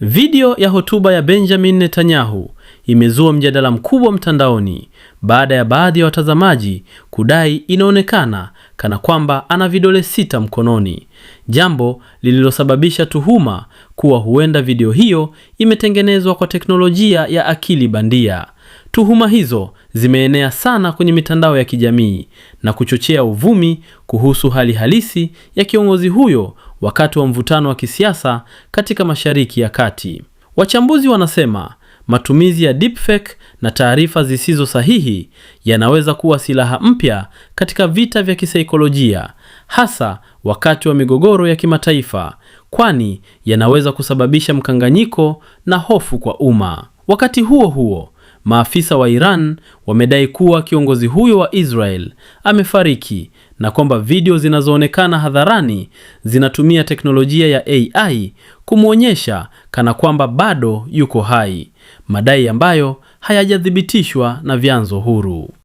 Video ya hotuba ya Benjamin Netanyahu imezua mjadala mkubwa mtandaoni baada ya baadhi ya watazamaji kudai inaonekana kana kwamba ana vidole 6 mkononi, jambo lililosababisha tuhuma kuwa huenda video hiyo imetengenezwa kwa teknolojia ya akili bandia. Tuhuma hizo zimeenea sana kwenye mitandao ya kijamii na kuchochea uvumi kuhusu hali halisi ya kiongozi huyo wakati wa mvutano wa kisiasa katika Mashariki ya Kati. Wachambuzi wanasema matumizi ya deepfake na taarifa zisizo sahihi yanaweza kuwa silaha mpya katika vita vya kisaikolojia, hasa wakati wa migogoro ya kimataifa, kwani yanaweza kusababisha mkanganyiko na hofu kwa umma. Wakati huo huo, maafisa wa Iran wamedai kuwa kiongozi huyo wa Israel amefariki na kwamba video zinazoonekana hadharani zinatumia teknolojia ya AI kumwonyesha kana kwamba bado yuko hai, madai ambayo hayajathibitishwa na vyanzo huru.